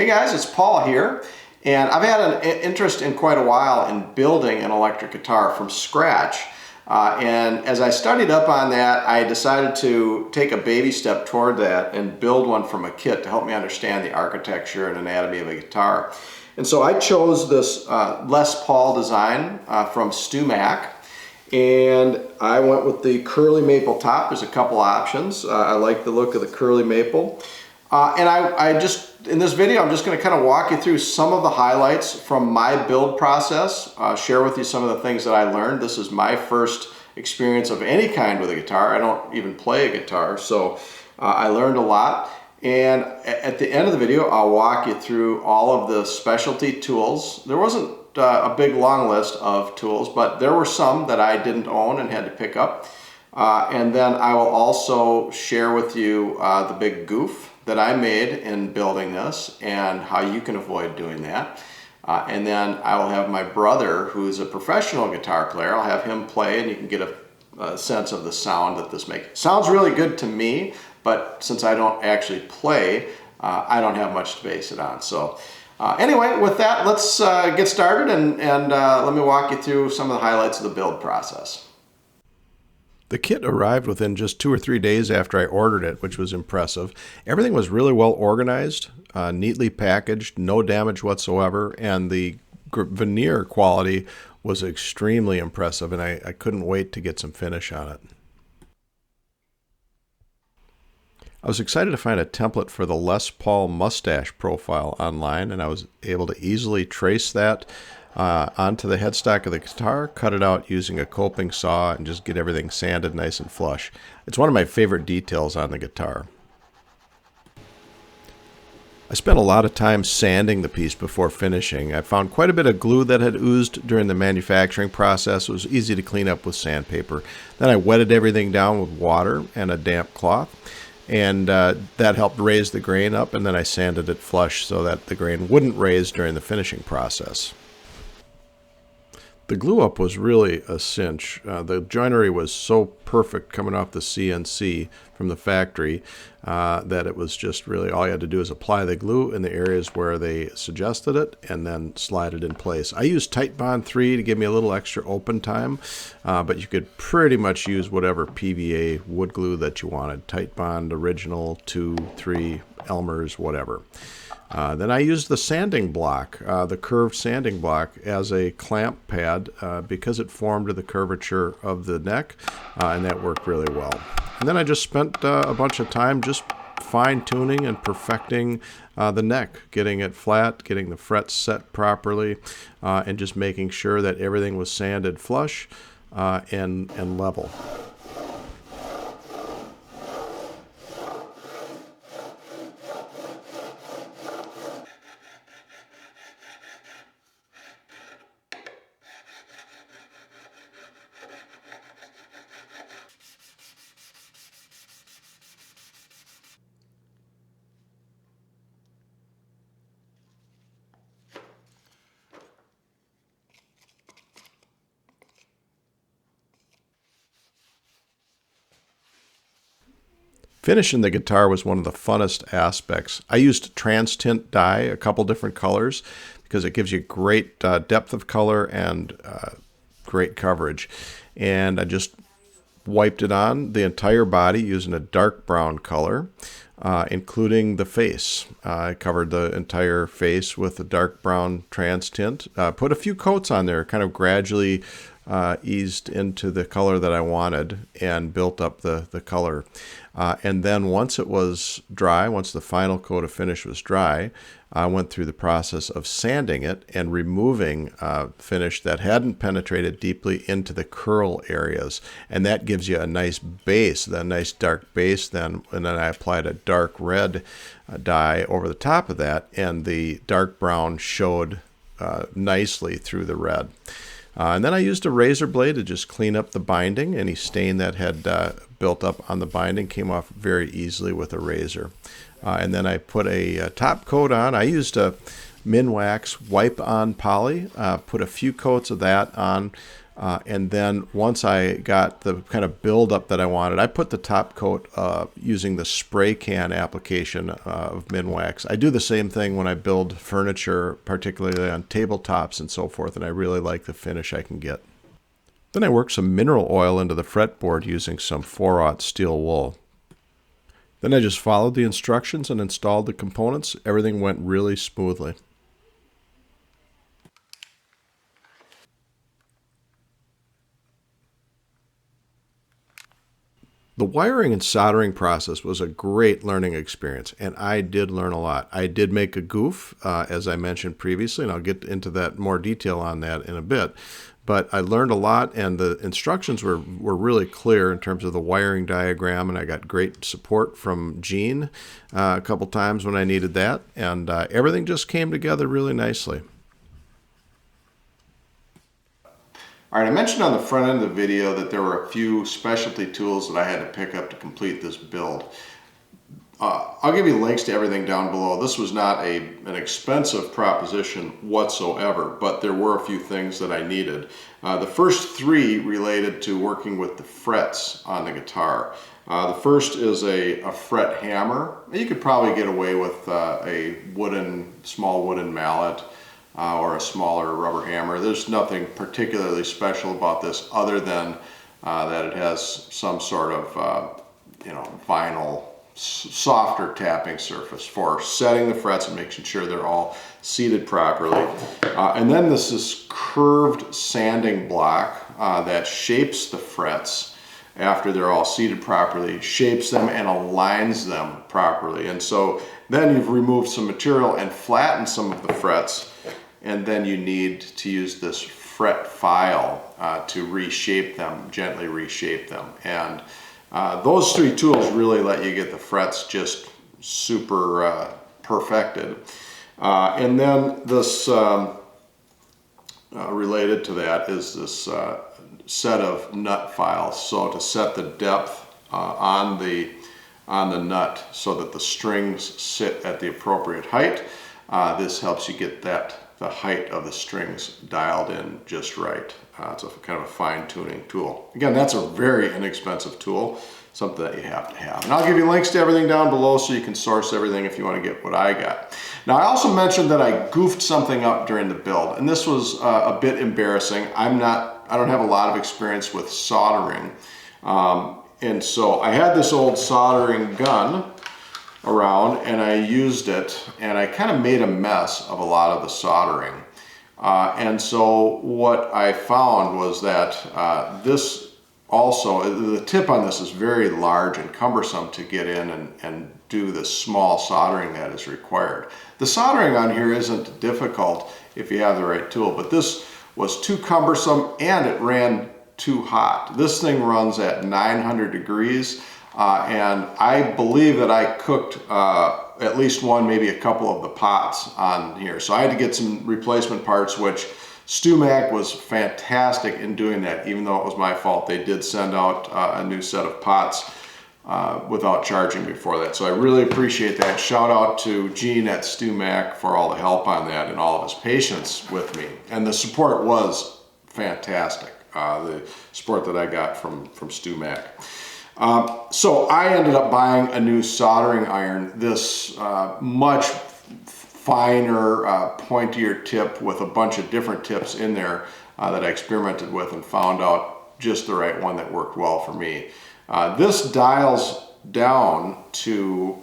Hey guys, it's Paul here, and I've had an interest in quite a while in building an electric guitar from scratch. And as I studied up on that, I decided to take a baby step toward that and build one from a kit to help me understand the architecture and anatomy of a guitar. And so I chose this Les Paul design from StewMac. And I went with the curly maple top. There's a couple options. I like the look of the curly maple. And I just, in this video, I'm just going to kind of walk you through some of the highlights from my build process, share with you some of the things that I learned. This is my first experience of any kind with a guitar. I don't even play a guitar, so I learned a lot. And at the end of the video, I'll walk you through all of the specialty tools. There wasn't a big long list of tools, but there were some that I didn't own and had to pick up. And then I will also share with you the big goof that I made in building this and how you can avoid doing that. And then I will have my brother, who's a professional guitar player, I'll have him play and you can get a sense of the sound that this makes. Sounds really good to me, but since I don't actually play, I don't have much to base it on. So anyway, with that, let's get started and let me walk you through some of the highlights of the build process. The kit arrived within just 2 or 3 days after I ordered it, which was impressive. Everything was really well organized, neatly packaged, no damage whatsoever, and the veneer quality was extremely impressive, and I couldn't wait to get some finish on it. I was excited to find a template for the Les Paul mustache profile online, and I was able to easily trace that onto the headstock of the guitar, cut it out using a coping saw, and just get everything sanded nice and flush. It's one of my favorite details on the guitar. I spent a lot of time sanding the piece before finishing. I found quite a bit of glue that had oozed during the manufacturing process. It was easy to clean up with sandpaper. Then I wetted everything down with water and a damp cloth, and that helped raise the grain up, and then I sanded it flush so that the grain wouldn't raise during the finishing process. The glue up was really a cinch. The joinery was so perfect coming off the CNC from the factory that it was just really all you had to do is apply the glue in the areas where they suggested it and then slide it in place. I used Titebond 3 to give me a little extra open time, but you could pretty much use whatever PVA wood glue that you wanted. Titebond, Original, 2, 3, Elmer's, whatever. Then I used the sanding block, the curved sanding block, as a clamp pad because it formed to the curvature of the neck, and that worked really well. And then I just spent a bunch of time just fine-tuning and perfecting the neck, getting it flat, getting the frets set properly, and just making sure that everything was sanded flush and level. Finishing the guitar was one of the funnest aspects. I used trans tint dye, a couple different colors, because it gives you great depth of color and great coverage. And I just wiped it on the entire body using a dark brown color, including the face. I covered the entire face with a dark brown trans tint. Put a few coats on there, kind of gradually eased into the color that I wanted and built up the color. And then once it was dry, once the final coat of finish was dry, I went through the process of sanding it and removing finish that hadn't penetrated deeply into the curl areas. And that gives you a nice base, that nice dark base then. And then I applied a dark red dye over the top of that, and the dark brown showed nicely through the red. And then I used a razor blade to just clean up the binding. Any stain that had built up on the binding came off very easily with a razor. And then I put a top coat on. I used a Minwax wipe-on poly, put a few coats of that on, and then once I got the kind of buildup that I wanted, I put the top coat using the spray can application of Minwax. I do the same thing when I build furniture, particularly on tabletops and so forth, and I really like the finish I can get. Then I worked some mineral oil into the fretboard using some 4/0 steel wool. Then I just followed the instructions and installed the components. Everything went really smoothly. The wiring and soldering process was a great learning experience, and I did learn a lot. I did make a goof, as I mentioned previously, and I'll get into that more detail on that in a bit. But I learned a lot, and the instructions were really clear in terms of the wiring diagram, and I got great support from Gene a couple times when I needed that, and everything just came together really nicely. All right, I mentioned on the front end of the video that there were a few specialty tools that I had to pick up to complete this build. I'll give you links to everything down below. This was not an expensive proposition whatsoever, but there were a few things that I needed. The first three related to working with the frets on the guitar. The first is a fret hammer. You could probably get away with a small wooden mallet. Or a smaller rubber hammer. There's nothing particularly special about this other than that it has some sort of vinyl softer tapping surface for setting the frets and making sure they're all seated properly. And then this is curved sanding block that shapes the frets after they're all seated properly, shapes them and aligns them properly. And so then you've removed some material and flattened some of the frets, and then you need to use this fret file to reshape them, gently reshape them. And those three tools really let you get the frets just super perfected. And then this related to that is this set of nut files. So to set the depth on the nut so that the strings sit at the appropriate height, this helps you get the height of the strings dialed in just right. It's a kind of a fine-tuning tool. Again, that's a very inexpensive tool, something that you have to have. And I'll give you links to everything down below so you can source everything if you want to get what I got. Now, I also mentioned that I goofed something up during the build, and this was a bit embarrassing. I don't have a lot of experience with soldering, and so I had this old soldering gun around and I used it, and I kind of made a mess of a lot of the soldering. And so what I found was that the tip on this is very large and cumbersome to get in and do the small soldering that is required. The soldering on here isn't difficult if you have the right tool, but this was too cumbersome and it ran too hot. This thing runs at 900 degrees. And I believe that I cooked at least one, maybe a couple of the pots on here. So I had to get some replacement parts, which StewMac was fantastic in doing that. Even though it was my fault, they did send out a new set of pots without charging me for that. So I really appreciate that. Shout out to Gene at StewMac for all the help on that and all of his patience with me. And the support was fantastic, the support that I got from StewMac. So I ended up buying a new soldering iron, this much finer, pointier tip with a bunch of different tips in there that I experimented with and found out just the right one that worked well for me. This dials down to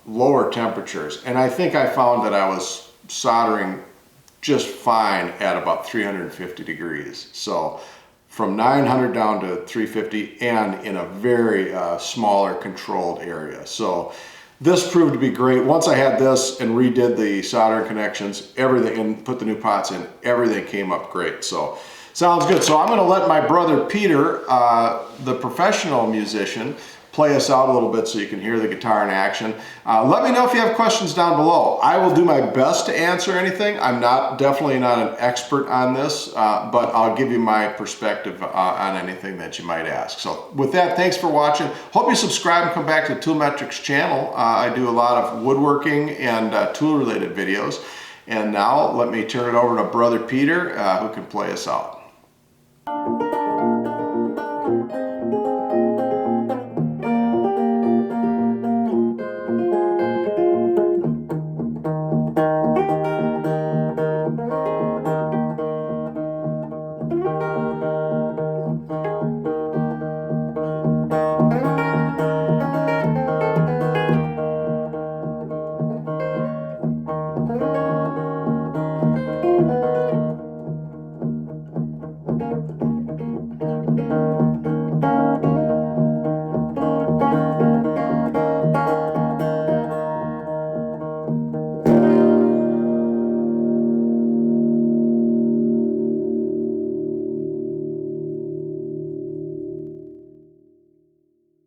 lower temperatures, and I think I found that I was soldering just fine at about 350 degrees. So from 900 down to 350 and in a very smaller controlled area. So this proved to be great. Once I had this and redid the soldering connections, everything, and put the new pots in, everything came up great. So sounds good. So I'm going to let my brother Peter, the professional musician, play us out a little bit so you can hear the guitar in action. Let me know if you have questions down below. I will do my best to answer anything. I'm definitely not an expert on this, but I'll give you my perspective on anything that you might ask. So with that, thanks for watching. Hope you subscribe and come back to the Toolmetrics channel. I do a lot of woodworking and tool-related videos. And now let me turn it over to Brother Peter, who can play us out.